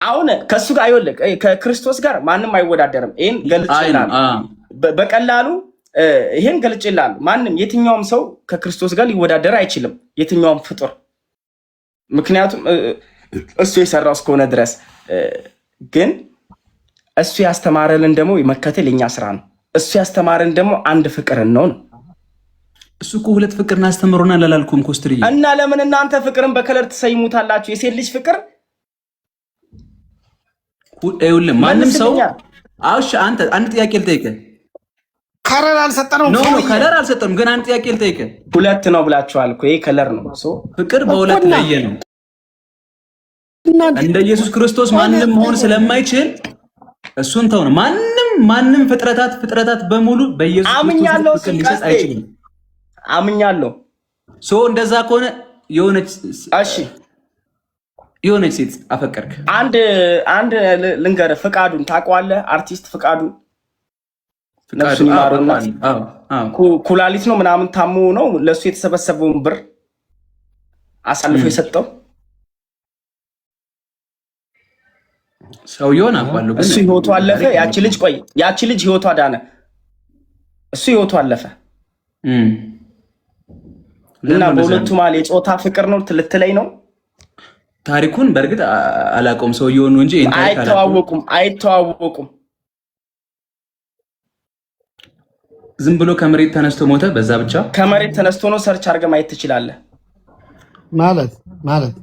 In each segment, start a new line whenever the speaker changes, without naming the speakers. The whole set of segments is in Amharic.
አሁን ከሱ ጋር አይወልቅ ከክርስቶስ ጋር ማንም አይወዳደርም። ይሄን ገልጭላል በቀላሉ ይሄን ገልጭላል። ማንም የትኛውም ሰው ከክርስቶስ ጋር ሊወዳደር አይችልም፣ የትኛውም ፍጡር። ምክንያቱም እሱ የሰራው እስከሆነ ድረስ። ግን እሱ ያስተማረልን ደግሞ መከተል የኛ ስራ ነው። እሱ ያስተማረን ደግሞ አንድ ፍቅርን ነው።
እሱ እኮ ሁለት ፍቅርን አስተምሮናል አላልኩም ኮስትሪ?
እና ለምን እናንተ ፍቅርን በከለር ትሰይሙታላችሁ? የሴት ልጅ ፍቅር
ማንም ሰው አውሽ አንተ አንድ ጥያቄ ልጠይቅህ።
ከለር አልሰጠነውም።
ኖ ከለር አልሰጠንም፣ ግን አንድ ጥያቄ ልጠይቅህ።
ሁለት ነው ብላችኋል እኮ። ይሄ ከለር ነው።
ፍቅር በሁለት ለየ ነው። እንደ ኢየሱስ ክርስቶስ ማንም መሆን ስለማይችል እሱን ተው ነው። ማንም ፍጥረታት በሙሉ በኢየሱስ ክርስቶስ ፍቅር ሊሰጥ አይችልም።
አምኛለሁ።
እንደዛ ከሆነ የሆነች ሴት አፈቀርክ።
አንድ ልንገርህ፣ ፍቃዱን ታውቀዋለህ? አርቲስት ፍቃዱን ነፍሱን ይማረውና ኩላሊት ነው ምናምን ታሞ ነው ለሱ የተሰበሰበውን ብር አሳልፎ የሰጠው
ሰውየውን አውቃለሁ።
እሱ ህይወቱ አለፈ። ያቺ ልጅ ህይወቷ ዳነ። እሱ ህይወቱ አለፈ። እና በሁለቱ መሀል የጾታ ፍቅር ነው ልትለኝ ነው?
ታሪኩን በእርግጥ አላውቀውም ሰውየውን ነው እንጂ
አይተዋወቁም።
ዝም ብሎ ከመሬት ተነስቶ ሞተ። በዛ ብቻ
ከመሬት ተነስቶ ነው። ሰርች አድርገህ ማየት ትችላለህ።
ማለት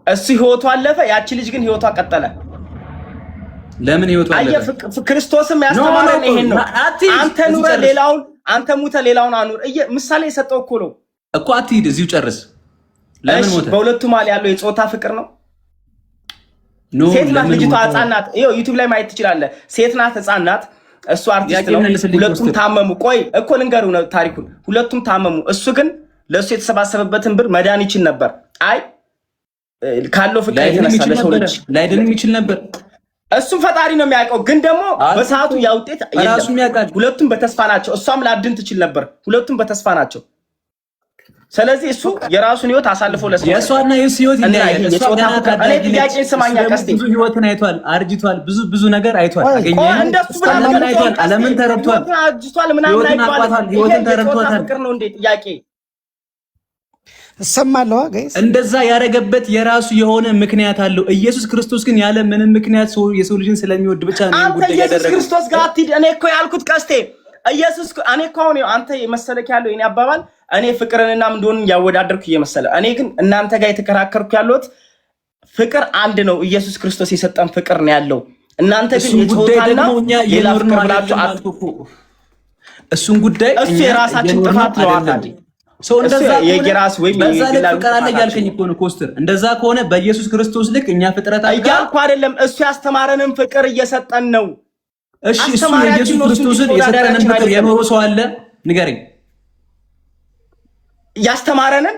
እሱ ህይወቱ አለፈ። ያቺ ልጅ ግን ህይወቷ ቀጠለ።
ለምን ህይወቱ አለፈ?
ክርስቶስም ያስተማረን ይሄን ነው። አንተ ኑረ ሌላውን፣ አንተ ሙተ ሌላውን አኑር። ምሳሌ የሰጠው እኮ ነው
እኮ። አትሂድ፣ እዚሁ ጨርስ። ለምን ሞተ?
በሁለቱ መሀል ያለው የጾታ ፍቅር ነው። ሴት ናት ልጅቷ፣ ህፃን ናት። ይኸው ዩቲዩብ ላይ ማየት ትችላለህ። ሴት ናት፣ ህፃን ናት። እሱ አርቲስት ነው። ሁለቱም ታመሙ። ቆይ እኮ ልንገርህ ነው ታሪኩን። ሁለቱም ታመሙ። እሱ ግን ለእሱ የተሰባሰበበትን ብር መዳን ይችል ነበር። አይ ካለው ፍቅር የተነሳ ለሰው ልጅ
ላይድንም ይችል ነበር።
እሱም ፈጣሪ ነው የሚያውቀው። ግን ደግሞ በሰዓቱ ያውጤት ሁለቱም በተስፋ ናቸው። እሷም ላድን ትችል ነበር። ሁለቱም በተስፋ ናቸው። ስለዚህ እሱ የራሱን ህይወት አሳልፎ ለሰው
የሷና የሱ ህይወት ይለያል።
እኔ ጥያቄን ስማኛ ቀስቴ
ብዙ ህይወትን አይቷል፣ አርጅቷል፣ ብዙ ነገር አይቷል።
እንደሱ
አይቷል፣ ዓለምን ተረድቷል፣
አርጅቷል፣ ምናምን አይቷል።
ህይወትን ተረድቷል።
ፍቅር ነው እንዴ? ጥያቄ
እሰማለሁ። ጋይስ
እንደዛ ያረገበት የራሱ የሆነ ምክንያት አለው። ኢየሱስ ክርስቶስ ግን ያለ ምንም ምክንያት የሰው ልጅን ስለሚወድ ብቻ ነው ጉዳይ ያደረገው።
ኢየሱስ ክርስቶስ ጋር አትሂድ። እኔ እኮ ያልኩት ቀስቴ እኔ እኮ አሁን አንተ የመሰለክ ያለው የኔ አባባል እኔ ፍቅርንና ምንድን ያወዳደርኩ እየመሰለ እኔ ግን እናንተ ጋር የተከራከርኩ ያለሁት ፍቅር አንድ ነው። ኢየሱስ ክርስቶስ የሰጠን ፍቅር ነው ያለው። እናንተ ግን የጾታና የፍቅር ብላችሁ
እሱን ጉዳይ
እሱ የራሳችን ጥፋት ነው። አታዲ
እንደዛ
የራስ ወይ
ፍቅር አለ ያልከኝ እኮ ነው ኮስተር። እንደዛ ከሆነ በኢየሱስ ክርስቶስ ልክ እኛ ፍጥረታት
እያልኩ አይደለም። እሱ ያስተማረንን ፍቅር እየሰጠን ነው።
እሺ እሱ የኢየሱስ ክርስቶስን የሰጠንን ፍቅር የኖረ ሰው አለ? ንገረኝ።
ያስተማረንን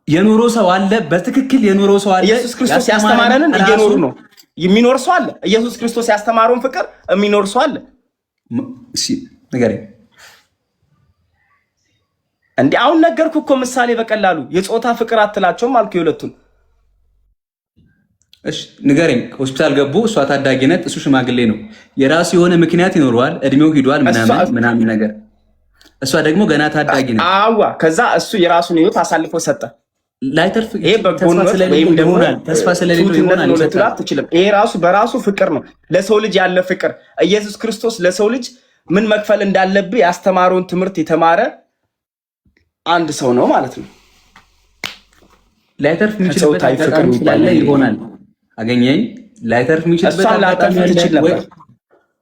የኖረ ሰው አለ? በትክክል የኖረ ሰው አለ?
ኢየሱስ ክርስቶስ ያስተማረንን እየኖሩ ነው። የሚኖር ሰው አለ? ኢየሱስ ክርስቶስ ያስተማረውን ፍቅር የሚኖር ሰው አለ?
እሺ ንገረኝ።
እንዴ አሁን ነገርኩ እኮ ምሳሌ በቀላሉ የጾታ ፍቅር አትላቸውም አልኩ የሁለቱን።
እሺ ንገረኝ። ሆስፒታል ገቡ፣ እሷ ታዳጊ ናት፣ እሱ ሽማግሌ ነው። የራሱ የሆነ ምክንያት ይኖረዋል፣ እድሜው ሂዷል ምናምን ነገር። እሷ ደግሞ ገና ታዳጊ ናት።
አዋ ከዛ እሱ የራሱን ህይወት አሳልፎ ሰጠ።
ላይተርፍ
ይሄ በጎንወት ወይም ደግሞ
ተስፋ ስለሌለው ይሆናል
አትችልም። ይሄ ራሱ በራሱ ፍቅር ነው፣ ለሰው ልጅ ያለ ፍቅር። ኢየሱስ ክርስቶስ ለሰው ልጅ ምን መክፈል እንዳለብህ ያስተማረውን ትምህርት የተማረ አንድ ሰው ነው ማለት ነው።
ላይተርፍ የሚችልበት አጋጣሚ ስላለ ይሆናል። አገኘኝ። ላይተርፍ የሚችልበት አጋጣሚ
ነበር።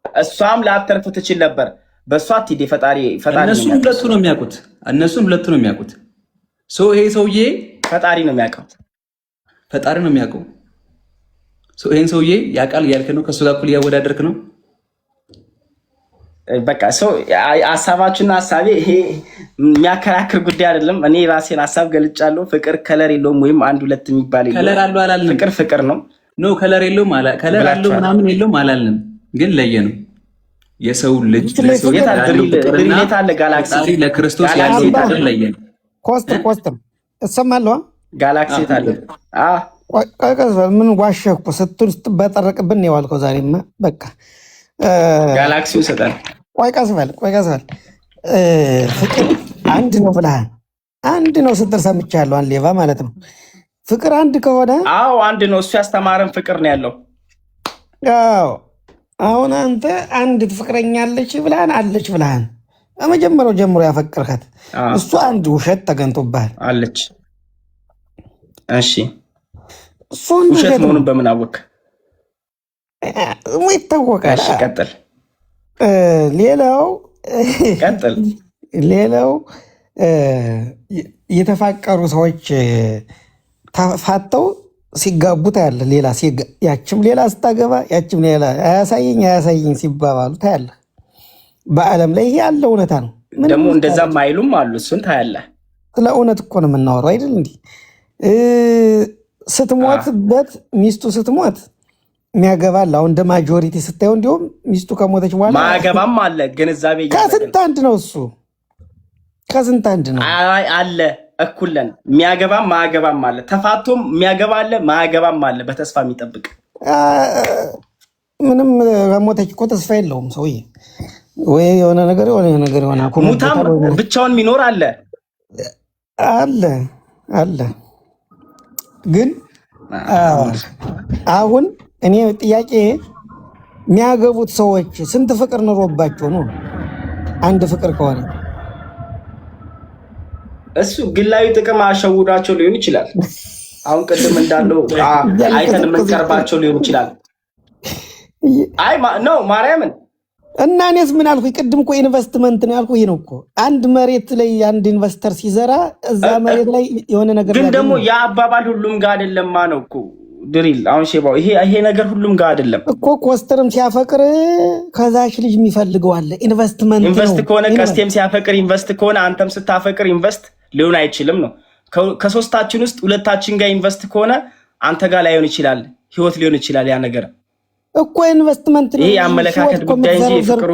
እሷም ላተርፍ ትችል ነበር። በእሷ አትሂድ። ፈጣሪ
እነሱም ሁለቱ ነው የሚያውቁት። ይሄ ሰውዬ
ፈጣሪ ነው የሚያውቀው።
ይሄን ሰውዬ ያውቃል እያልክ ነው? ከእሱ ጋር እኩል እያወዳደርክ ነው?
በቃ ሰው ሀሳባችሁና ሀሳቤ ይሄ የሚያከራክር ጉዳይ አይደለም። እኔ ራሴን ሀሳብ ገልጫለሁ። ፍቅር ከለር የለውም ወይም አንድ ሁለት የሚባል የለውም።
ከለር አለው አላልንም።
ፍቅር ነው።
ኖ ከለር የለውም ከለር አለው ምናምን የለውም አላልንም። ግን ለየ ነው የሰው ልጅ
ድሪሌት አለ ጋላክሲ
ለክርስቶስ ያለው ፍቅር ለየ ነው።
ኮስተር እሰማለሁ።
ጋላክሲ አለ
ምን ዋሸህ እኮ ስትበጠረቅብን ነው የዋልከው። ዛሬማ በቃ
ጋላክሲው ይሰጣል።
ቆይ ቀስ በል ፍቅር አንድ ነው ብለሃል። አንድ ነው ስትል ሰምቻለሁ። አንድ ሌባ ማለት ነው። ፍቅር አንድ ከሆነ
አዎ አንድ ነው። እሱ ያስተማረን ፍቅር ነው ያለው።
አዎ አሁን አንተ አንድ ፍቅረኛ አለች ብለሃል። ከመጀመሪያው ጀምሮ ያፈቅርካት እሱ አንድ ውሸት ተገንቶብሃል
አለች። እሺ እሱ ውሸት መሆኑን በምን አወቅ?
ይታወቃል።
እሺ ቀጥል።
ሌላው የተፋቀሩ ሰዎች ተፋተው ሲጋቡ ታያለህ። ያችም ሌላ ስታገባ ያችም ሌላ አያሳየኝ ሲባባሉ ታያለህ። በዓለም ላይ ይሄ ያለ እውነታ ነው።
ደግሞ እንደዛም አይሉም አሉ። እሱን ታያለህ።
ስለ እውነት እኮ ነው የምናወራው አይደል? እንዲህ ስትሞትበት ሚስቱ ስትሞት የሚያገባል። አሁን እንደ ማጆሪቲ ስታየው እንዲሁም ሚስቱ ከሞተች በኋላ
ማያገባም አለ። ግንዛቤ
ከስንት አንድ ነው እሱ ከስንት አንድ ነው
አለ። እኩለን የሚያገባም ማያገባም አለ። ተፋቶም የሚያገባ አለ ማያገባም አለ። በተስፋ የሚጠብቅ
ምንም ከሞተች እኮ ተስፋ የለውም ሰውዬ። ወይ የሆነ ነገር የሆነ
ሙታም ብቻውን የሚኖር አለ።
ግን አሁን እኔ ጥያቄ የሚያገቡት ሰዎች ስንት ፍቅር ኑሮባቸው ነው? አንድ ፍቅር ከሆነ
እሱ ግላዊ ጥቅም አሸውዷቸው ሊሆን ይችላል። አሁን ቅድም እንዳለው አይተን የምንቀርባቸው ሊሆን ይችላል። አይ ነው ማርያምን
እና እኔስ ምን አልኩኝ? ቅድም እኮ ኢንቨስትመንት ነው ያልኩህ። ይሄ ነው እኮ አንድ መሬት ላይ አንድ ኢንቨስተር ሲዘራ እዛ መሬት ላይ የሆነ ነገር
ግን ደግሞ የአባባል ሁሉም ጋር አይደለማ ነው እኮ ድሪል። አሁን ሼባው ይሄ ነገር ሁሉም ጋር አይደለም
እኮ። ኮስተርም ሲያፈቅር ከዛች ልጅ የሚፈልገው አለ። ኢንቨስት
ከሆነ ቀስቴም ሲያፈቅር ኢንቨስት ከሆነ አንተም ስታፈቅር ኢንቨስት ሊሆን አይችልም ነው። ከሶስታችን ውስጥ ሁለታችን ጋር ኢንቨስት ከሆነ አንተ ጋር ላይሆን ይችላል፣ ህይወት ሊሆን ይችላል ያ ነገር
እኮ ኢንቨስትመንት ነው።
ይሄ የአመለካከት ጉዳይ እንጂ ፍቅሩ